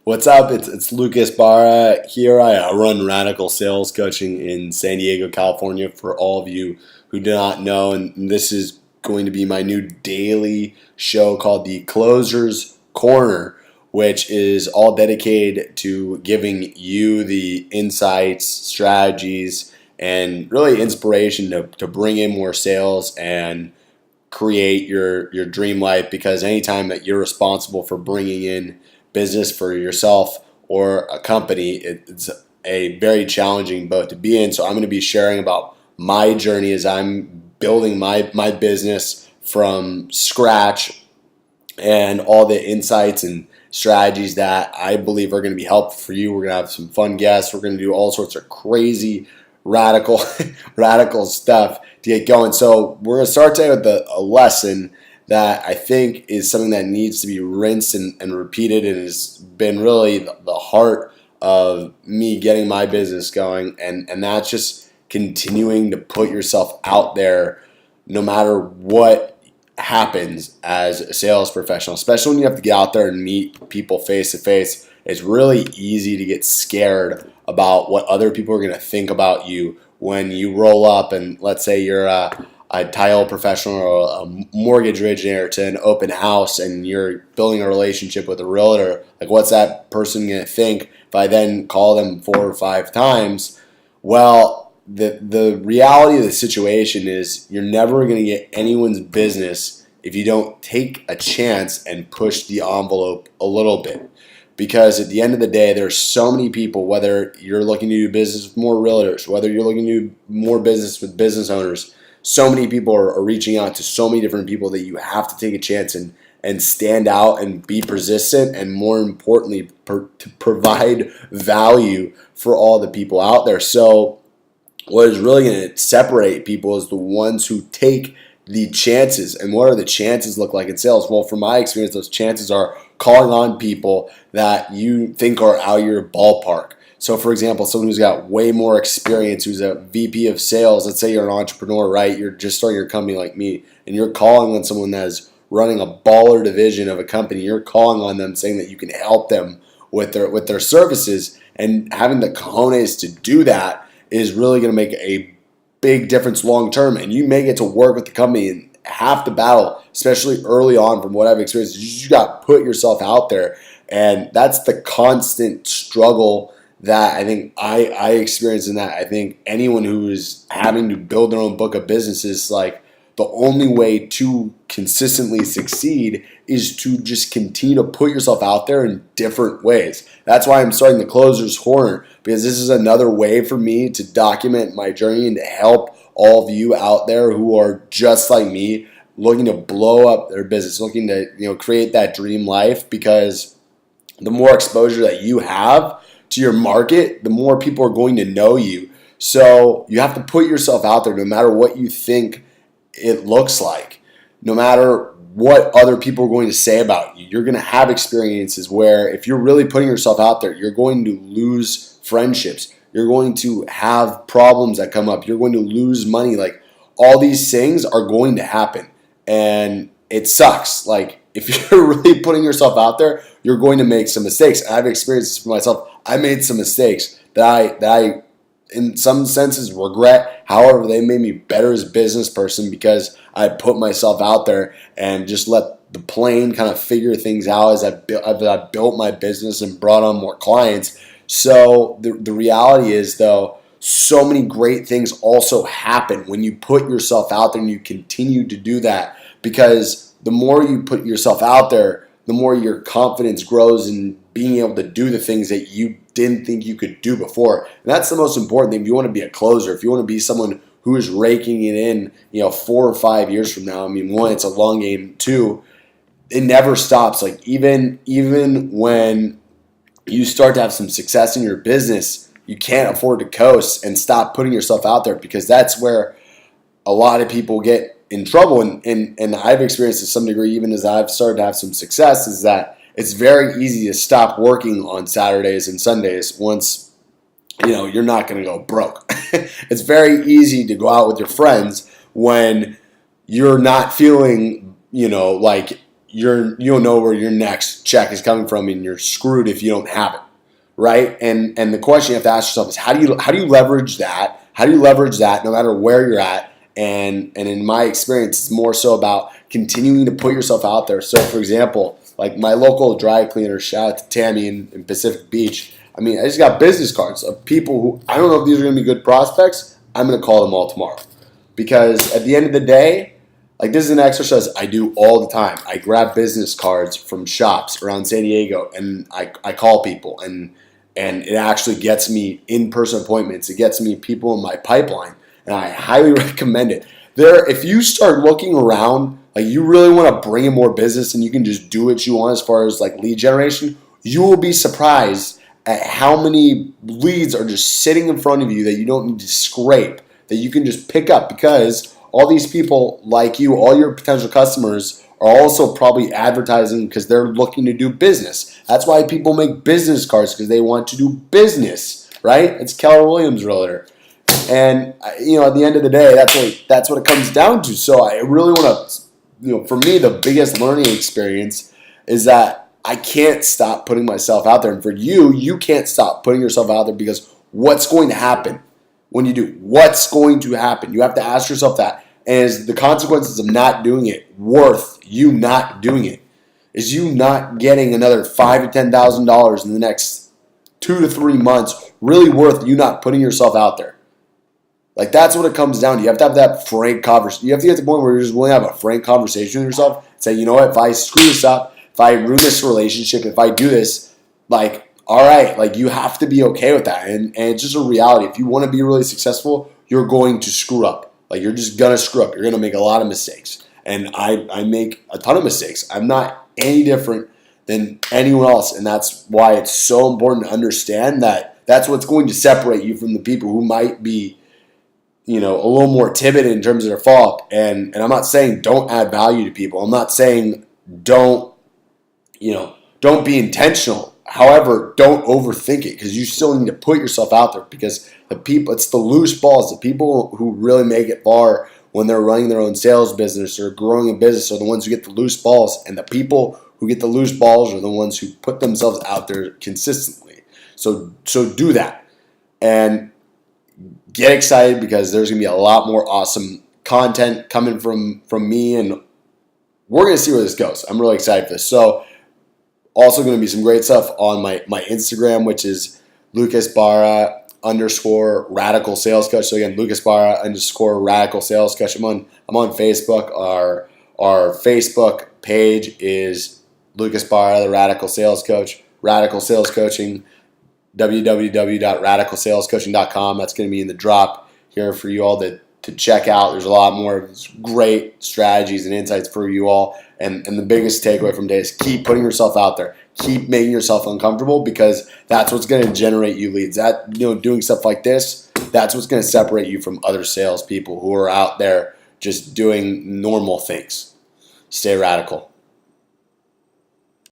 What's up? It's Lucas Barra here. I run Radical Sales Coaching in San Diego, California. For all of you who do not know, and this is going to be my new daily show called the Closer's Corner, which is all dedicated to giving you the insights, strategies, and really inspiration to bring in more sales and create your dream life. Because anytime that you're responsible for bringing in business for yourself or a company, it's a very challenging boat to be in. So I'm going to be sharing about my journey as I'm building my business from scratch, and all the insights and strategies that I believe are going to be helpful for you. We're going to have some fun guests. We're going to do all sorts of crazy, radical, radical stuff to get going. So we're going to start today with a lesson that I think is something that needs to be rinsed and repeated, and has been really the heart of me getting my business going. And that's just continuing to put yourself out there no matter what happens as a sales professional, especially when you have to get out there and meet people face to face. It's really easy to get scared about what other people are going to think about you when you roll up and, let's say, you're a title professional or a mortgage originator to an open house, and you're building a relationship with a realtor. Like, what's that person going to think if I then call them 4 or 5 times? Well, the reality of the situation is you're never going to get anyone's business if you don't take a chance and push the envelope a little bit. Because at the end of the day, there's so many people, whether you're looking to do business with more realtors, whether you're looking to do more business with business owners, so many people are reaching out to so many different people that you have to take a chance and stand out and be persistent, and more importantly, to provide value for all the people out there. So what is really going to separate people is the ones who take the chances. And what are the chances look like in sales? Well, from my experience, those chances are calling on people that you think are out of your ballpark. So, for example, someone who's got way more experience, who's a VP of sales, let's say you're an entrepreneur, right? You're just starting your company like me, and you're calling on someone that's running a baller division of a company. You're calling on them saying that you can help them with their services, and having the cojones to do that is really going to make a big difference long term. And you may get to work with the company, and half the battle, especially early on, from what I've experienced, is you got to put yourself out there. And that's the constant struggle that I think I experience, in that I think anyone who is having to build their own book of business is like, the only way to consistently succeed is to just continue to put yourself out there in different ways. That's why I'm starting the Closer's Corner, because this is another way for me to document my journey and to help all of you out there who are just like me, looking to blow up their business, looking to create that dream life. Because the more exposure that you have to your market, the more people are going to know you. So you have to put yourself out there no matter what you think it looks like, no matter what other people are going to say about you. You're going to have experiences where, if you're really putting yourself out there, you're going to lose friendships. You're going to have problems that come up. You're going to lose money. Like, all these things are going to happen, and it sucks. Like, if you're really putting yourself out there, you're going to make some mistakes. I've experienced this for myself. I made some mistakes that I in some senses regret. However, they made me better as a business person, because I put myself out there and just let the plane kind of figure things out as I built my business and brought on more clients. So the reality is, though, so many great things also happen when you put yourself out there and you continue to do that. Because the more you put yourself out there, the more your confidence grows in being able to do the things that you didn't think you could do before. And that's the most important thing. If you want to be a closer, if you want to be someone who is raking it in, 4 or 5 years from now, I mean, one, it's a long game. Two, it never stops. Like, even when you start to have some success in your business, you can't afford to coast and stop putting yourself out there, because that's where a lot of people get in trouble. And I've experienced to some degree, even as I've started to have some success, is that it's very easy to stop working on Saturdays and Sundays once you're not going to go broke. It's very easy to go out with your friends when you're not feeling like you don't know where your next check is coming from, and you're screwed if you don't have it, right? And the question you have to ask yourself is how do you leverage that? How do you leverage that no matter where you're at? And in my experience, it's more so about continuing to put yourself out there. So, for example, like my local dry cleaner, shout out to Tammy in Pacific Beach. I mean, I just got business cards of people who I don't know if these are going to be good prospects. I'm going to call them all tomorrow. Because at the end of the day, like this is an exercise I do all the time. I grab business cards from shops around San Diego and I call people and it actually gets me in-person appointments. It gets me people in my pipeline, and I highly recommend it. If you start looking around, like you really want to bring in more business and you can just do what you want as far as like lead generation, you will be surprised at how many leads are just sitting in front of you that you don't need to scrape, that you can just pick up, because all these people like you, all your potential customers, are also probably advertising because they're looking to do business. That's why people make business cards, because they want to do business, right? It's Keller Williams Realtor. And at the end of the day, that's what it comes down to. So I really want to, for me, the biggest learning experience is that I can't stop putting myself out there. And for you can't stop putting yourself out there, because what's going to happen when you do? What's going to happen? You have to ask yourself that. And is the consequences of not doing it worth you not doing it? Is you not getting another $5,000 to $10,000 in the next 2 to 3 months really worth you not putting yourself out there? Like, that's what it comes down to. You have to have that frank conversation. You have to get to the point where you're just willing to have a frank conversation with yourself and say, you know what, if I screw this up, if I ruin this relationship, if I do this, like, all right, like, you have to be okay with that. And it's just a reality. If you want to be really successful, you're going to screw up. Like, you're just going to screw up. You're going to make a lot of mistakes. And I make a ton of mistakes. I'm not any different than anyone else. And that's why it's so important to understand that that's what's going to separate you from the people who might be, a little more timid in terms of their follow-up. And I'm not saying don't add value to people. I'm not saying don't be intentional. However, don't overthink it, because you still need to put yourself out there, because it's the loose balls, the people who really make it far when they're running their own sales business or growing a business are the ones who get the loose balls, and the people who get the loose balls are the ones who put themselves out there consistently. So do that. And get excited, because there's going to be a lot more awesome content coming from me, and we're going to see where this goes. I'm really excited for this. So also going to be some great stuff on my Instagram, which is Lucas Barra _radical sales coach. So again, Lucas Barra _radical sales coach. I'm on Facebook. Our Facebook page is Lucas Barra, the Radical Sales Coach. Radical Sales Coaching, www.radicalsalescoaching.com. That's going to be in the drop here for you all to check out. There's a lot more great strategies and insights for you all. And the biggest takeaway from today is keep putting yourself out there. Keep making yourself uncomfortable, because that's what's going to generate you leads. That, doing stuff like this, that's what's going to separate you from other salespeople who are out there just doing normal things. Stay radical.